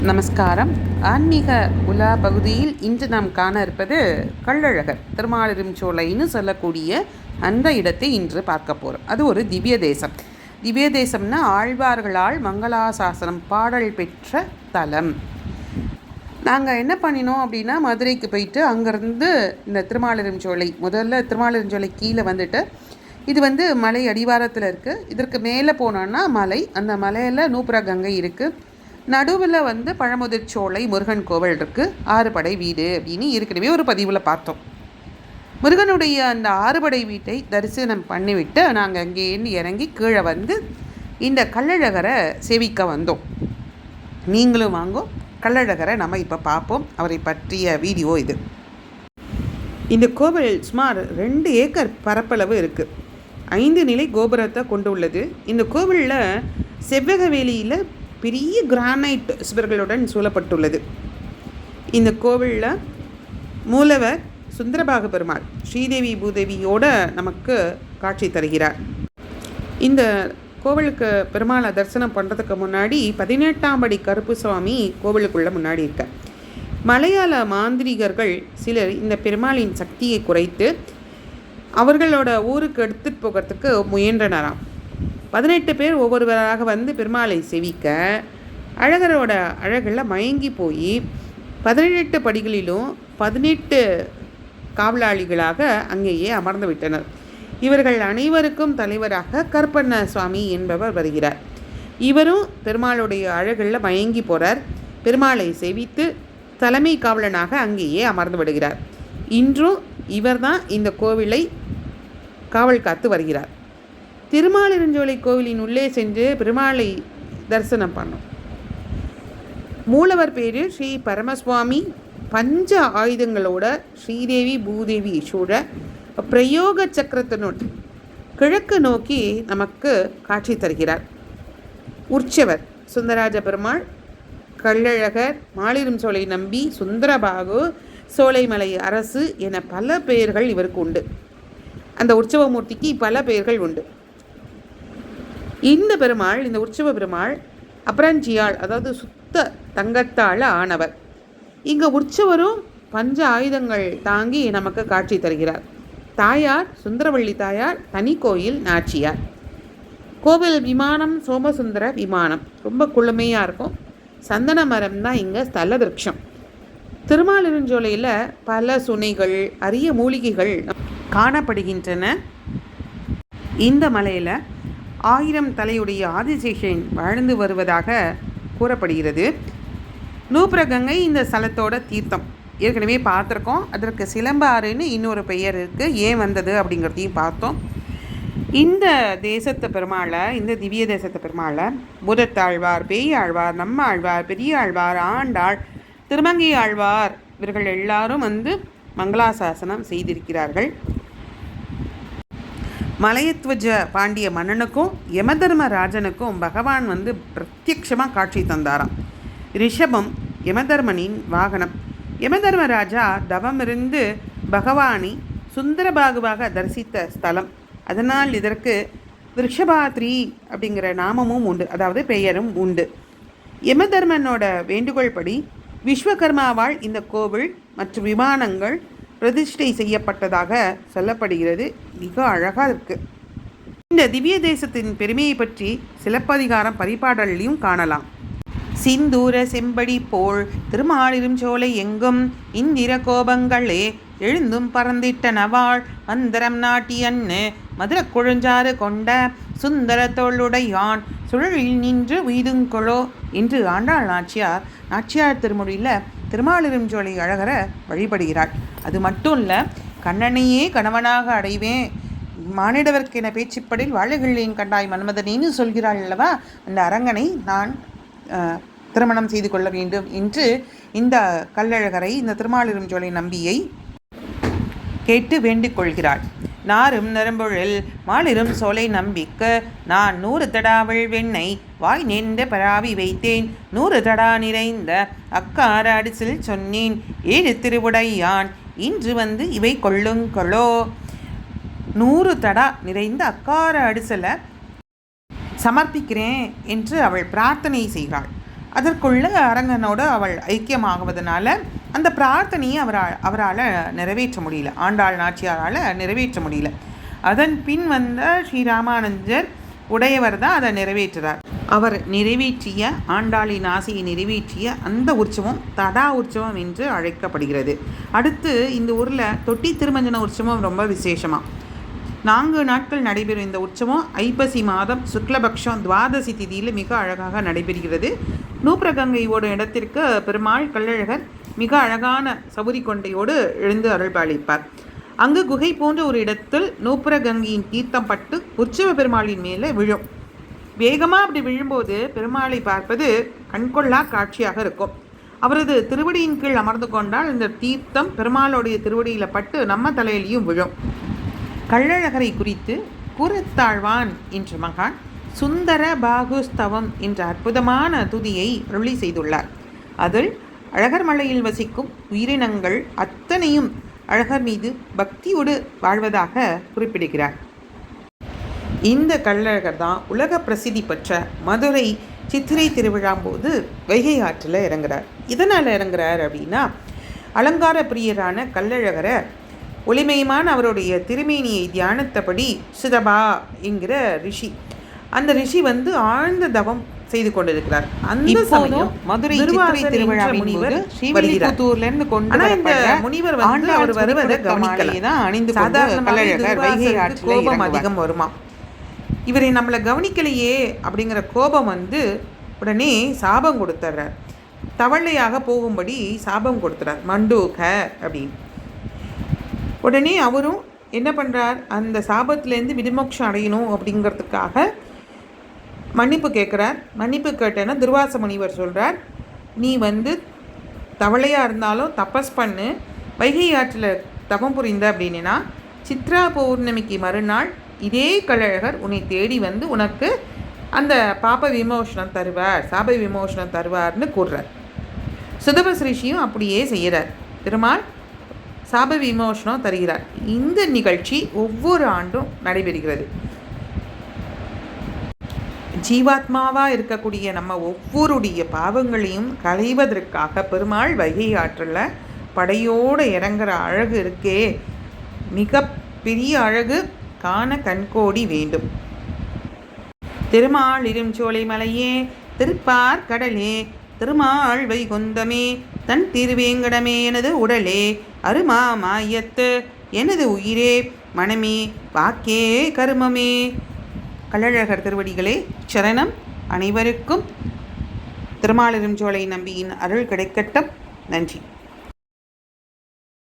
நமஸ்காரம். ஆன்மீக உலா பகுதியில் இன்று நாம் காண இருப்பது கள்ளழகர் திருமாலிருஞ்சோலைன்னு சொல்லக்கூடிய அந்த இடத்தை இன்று பார்க்க போகிறோம். அது ஒரு திவ்ய தேசம். திவ்ய தேசம்னா ஆழ்வார்களால் மங்களாசாசனம் பாடல் பெற்ற தலம். நாங்கள் என்ன பண்ணினோம் அப்படின்னா, மதுரைக்கு போயிட்டு அங்கேருந்து இந்த திருமாலிருஞ்சோலை, முதல்ல திருமாலிருஞ்சோலை கீழே வந்துட்டு, இது மலை அடிவாரத்தில் இருக்குது. இதற்கு மேலே போனோன்னா மலை, அந்த மலையில் நூப்புர கங்கை இருக்குது. நடுவில் பழமுதிர்ச்சோலை முருகன் கோவில் இருக்குது. ஆறுபடை வீடு அப்படின்னு ஏற்கனவே ஒரு பதிவில் பார்த்தோம். முருகனுடைய அந்த ஆறுபடை வீட்டை தரிசனம் பண்ணிவிட்டு நாங்கள் அங்கேருந்து இறங்கி கீழே இந்த கள்ளழகரை சேவிக்க வந்தோம். நீங்களும் வாங்கோ, கள்ளழகரை நம்ம இப்போ பார்ப்போம். அவரை பற்றிய வீடியோ இது. இந்த கோவில் சுமார் 2 ஏக்கர் பரப்பளவு இருக்குது. 5 நிலை கோபுரத்தை கொண்டு உள்ளது. இந்த கோவிலில் செவ்வகவேலியில் பெரிய கிரானைட் சுவர்களுடன் சூழப்பட்டுள்ளது. இந்த கோவிலில் மூலவர் சுந்தரபாகு பெருமாள் ஸ்ரீதேவி பூதேவியோட நமக்கு காட்சி தருகிறார். இந்த கோவிலுக்கு பெருமாளை தரிசனம் பண்ணுறதுக்கு முன்னாடி 18ஆம் படி கருப்பு சுவாமி கோவிலுக்குள்ளே முன்னாடி இருக்கார். மலையாள மாந்திரிகர்கள் சிலர் இந்த பெருமாளின் சக்தியை குறைத்து அவர்களோட ஊருக்கு எடுத்துகிட்டு போகிறதுக்கு முயன்றனராம். 18 பேர் ஒவ்வொருவராக பெருமாளை செவிக்க அழகரோட அழகில் மயங்கி போய் 18 படிகளிலும் 18 காவலாளிகளாக அங்கேயே அமர்ந்து விட்டனர். இவர்கள் அனைவருக்கும் தலைவராக கருப்பண்ண சுவாமி என்பவர் வருகிறார். இவரும் பெருமாளுடைய அழகில் மயங்கி போகிறார். பெருமாளை செவித்து தலைமை காவலனாக அங்கேயே அமர்ந்து விடுகிறார். இன்றும் இவர்தான் இந்த கோவிலை காவல் காத்து வருகிறார். திருமாலிருஞ்சோலை கோவிலின் உள்ளே சென்று பெருமாளை தரிசனம் பண்ணோம். மூலவர் பேர் ஸ்ரீ பரமசுவாமி. பஞ்ச ஆயுதங்களோட ஸ்ரீதேவி பூதேவி சூழ பிரயோக சக்கரத்தினோடு கிழக்கு நோக்கி நமக்கு காட்சி தருகிறார். உற்சவர் சுந்தரராஜ பெருமாள், கள்ளழகர், மாலிருஞ்சோலை நம்பி, சுந்தரபாகு, சோலைமலை அரசு என பல பெயர்கள் இவருக்கு உண்டு. அந்த உற்சவமூர்த்திக்கு பல பெயர்கள் உண்டு. இந்த பெருமாள், இந்த உற்சவ பெருமாள் அபரஞ்சியாள், அதாவது சுத்த தங்கத்தால் ஆனவர். இங்கே உற்சவரும் பஞ்ச ஆயுதங்கள் தாங்கி நமக்கு காட்சி தருகிறார். தாயார் சுந்தரவள்ளி தாயார், தனி கோயில் நாச்சியார். கோவில் விமானம் சோமசுந்தர விமானம், ரொம்ப குளுமையாக இருக்கும். சந்தன மரம் தான் இங்கே ஸ்தல விருட்சம். திருமாலிருஞ்சோலையில் பல சுனைகள், அரிய மூலிகைகள் காணப்படுகின்றன. இந்த மலையில் 1000 தலையுடைய ஆதிசேஷன் வாழ்ந்து வருவதாக கூறப்படுகிறது. நூப்புரகங்கை இந்த ஸ்தலத்தோட தீர்த்தம் ஏற்கனவே பார்த்துருக்கோம். அதற்கு சிலம்பாறுன்னு இன்னொரு பெயர் இருக்குது. ஏன் வந்தது அப்படிங்கிறதையும் பார்த்தோம். இந்த தேசத்து பெருமாளை, இந்த திவ்ய தேசத்து பெருமாளை பூதத்தாழ்வார், பேயாழ்வார், நம்ம ஆழ்வார், பெரிய ஆழ்வார், ஆண்டாள், திருமங்கை ஆழ்வார் இவர்கள் எல்லாரும் மங்களாசாசனம் செய்திருக்கிறார்கள். மலையத்வஜ பாண்டிய மன்னனுக்கும் யமதர்மராஜனுக்கும் பகவான் பிரத்யக்ஷமாக காட்சி தந்தாராம். ரிஷபம் யமதர்மனின் வாகனம். யமதர்மராஜா தவமிருந்து பகவானை சுந்தரபாகுவாக தரிசித்த ஸ்தலம். அதனால் இதற்கு ரிஷபாத்ரி அப்படிங்கிற நாமமும் உண்டு, அதாவது பெயரும் உண்டு. யமதர்மனோட வேண்டுகோள் படி விஸ்வகர்மாவால் இந்த கோவில் மற்றும் விமானங்கள் பிரதிஷ்டை செய்யப்பட்டதாக சொல்லப்படுகிறது. மிக அழகாக இருக்குது. இந்த திவ்ய தேசத்தின் பெருமையை பற்றி சிலப்பதிகாரம் பரிபாடலையும் காணலாம். சிந்தூர செம்படி போல் திருமாலிருஞ்சோலை எங்கும் இந்திர கோபங்களே எழுந்தும் பறந்திட்ட நவாள் மந்திரம் நாட்டியன்னு மதுர கொழுஞ்சாறு கொண்ட சுந்தர தோளுடையான் சுழலில் நின்று உய்துங்கொளோ என்று ஆண்டாள் நாச்சியார் திருமொழியில் திருமாலிருஞ்சோலை அழகரை வழிபடுகிறாள். அது மட்டும் இல்லை, கண்ணனையே கணவனாக அடைவேன், மானிடவர்க்கென பேச்சுப்படில் வாழைகளின் கண்டாய் மன்மதனின்னு சொல்கிறாள் அல்லவா, அந்த அரங்கனை நான் திருமணம் செய்து கொள்ள வேண்டும் என்று இந்த கள்ளழகரை, இந்த திருமாலிருஞ்சோலை நம்பியை கேட்டு வேண்டிக் கொள்கிறாள். நாரும் நரம்பொழில் மாலிரும் சோலை நம்பிக்க நான் 100 தடாவள் வெண்ணை வாய் நின்ற பராவி வைத்தேன், 100 தடா நிறைந்த அக்கார அடிசில் சொன்னேன், 7 திருவுடையான் இன்று இவை கொள்ளுங்களோ. 100 தடா நிறைந்த அக்கார அடிசலை சமர்ப்பிக்கிறேன் என்று அவள் பிரார்த்தனை செய்கிறாள். அதற்குள்ள அரங்கனோடு அவள் ஐக்கியமாகுவதனால அந்த பிரார்த்தனையை அவரால் நிறைவேற்ற முடியல, ஆண்டாள் நாச்சியாரால் நிறைவேற்ற முடியல. அதன் பின் வந்த ஸ்ரீராமானுஜர் உடையவர் தான் அதை நிறைவேற்றுறார். அவர் நிறைவேற்றிய ஆண்டாளின் ஆசையை நிறைவேற்றிய அந்த உற்சவம் தடா உற்சவம் என்று அழைக்கப்படுகிறது. அடுத்து இந்த ஊரில் தொட்டி திருமஞ்சன உற்சவம் ரொம்ப விசேஷமாக 4 நாட்கள் நடைபெறும். இந்த உற்சவம் ஐப்பசி மாதம் சுக்லபக்ஷம் துவாதசி திதியில் மிக அழகாக நடைபெறுகிறது. நூப்ரகங்கையோட இடத்திற்கு பெருமாள் கள்ளழகர் மிக அழகான சபரி கொண்டையோடு எழுந்து அருள்பாலிப்பார். அங்கு குகை போன்ற ஒரு இடத்தில் நூப்ரகங்கையின் தீர்த்தம் பட்டு உற்சவ பெருமாளின் மேலே விழும். வேகமாக அப்படி விழும்போது பெருமாளை பார்ப்பது கண்கொள்ளா காட்சியாக இருக்கும். அவரது திருவடியின் கீழ் அமர்ந்து கொண்டால் இந்த தீர்த்தம் பெருமாளுடைய திருவடியில் பட்டு நம்ம தலையிலையும் விழும். கள்ளழகரை குறித்து கூறத்தாழ்வான் என்ற மகான் சுந்தர பாகுஸ்தவம் என்ற அற்புதமான துதியை அருளி செய்துள்ளார். அதில் அழகர் மலையில் வசிக்கும் உயிரினங்கள் அத்தனையும் அழகர் மீது பக்தியோடு வாழ்வதாக குறிப்பிடுகிறார். இந்த கள்ளழகர் தான் உலக பிரசித்தி பெற்ற மதுரை சித்திரை திருவிழா போது வைகை ஆற்றில் இறங்குறார். இதனால் இறங்குறார் அப்படின்னா, அலங்கார பிரியரான கள்ளழகரை ஒளிமயமான அவருடைய திருமேனியை தியானத்தபடி சிதபா என்கிற ரிஷி, அந்த ரிஷி ஆழ்ந்த தவம் செய்து கொண்டிருக்கிறார். அந்த சமயம் மதுரை திருவிழா முனிவர் ஸ்ரீவில்லிபுத்தூர்லேருந்து கொண்டு இந்த முனிவர் அவர் வருவதை கவனிக்கலாம். அணிந்து கள்ளழகர் வைகை ஆற்றில் கோபம் அதிகம் வருமா, இவரை நம்மளை கவனிக்கலையே அப்படிங்கிற கோபம் உடனே சாபம் கொடுத்துட்றார். தவளையாக போகும்படி சாபம் கொடுத்துறார், மண்டூக அப்படின்னு. உடனே அவரும் என்ன பண்ணுறார், அந்த சாபத்திலேருந்து விடுமோட்சம் அடையணும் அப்படிங்கிறதுக்காக மன்னிப்பு கேட்குறார். மன்னிப்பு கேட்டேன்னா துர்வாச முனிவர் சொல்கிறார், நீ தவளையாக இருந்தாலும் தபஸ் பண்ணு, வைகை ஆற்றில் தபம் புரிந்த அப்படின்னா சித்ரா பௌர்ணமிக்கு மறுநாள் இதே கள்ளழகர் உன்னை தேடி உனக்கு அந்த பாப விமோசனம் தருவார், சாப விமோசனம் தருவார்னு கூறுறார். சுதபஸ் ரிஷியும் அப்படியே செய்கிறார். பெருமாள் சாப விமோசனம் தருகிறார். இந்த நிகழ்ச்சி ஒவ்வொரு ஆண்டும் நடைபெறுகிறது. ஜீவாத்மாவாக இருக்கக்கூடிய நம்ம ஒவ்வொருடைய பாவங்களையும் களைவதற்காக பெருமாள் வைகை ஆற்றில் படையோடு இறங்குற அழகு இருக்கே, மிக பெரிய அழகு, காண கண்கோடி வேண்டும். திருமால் இருஞ்சோலை மலையே, திருப்பார் கடலே, திருமால் வைகுந்தமே, தன் திருவேங்கடமே, எனது உடலே, அருமா மாயத்து, எனது உயிரே, மனமே, வாக்கே, கருமமே. கள்ளழகர் திருவடிகளே சரணம். அனைவருக்கும் திருமாலிருஞ்சோலை நம்பியின் அருள் கிடைக்கட்டும். நன்றி.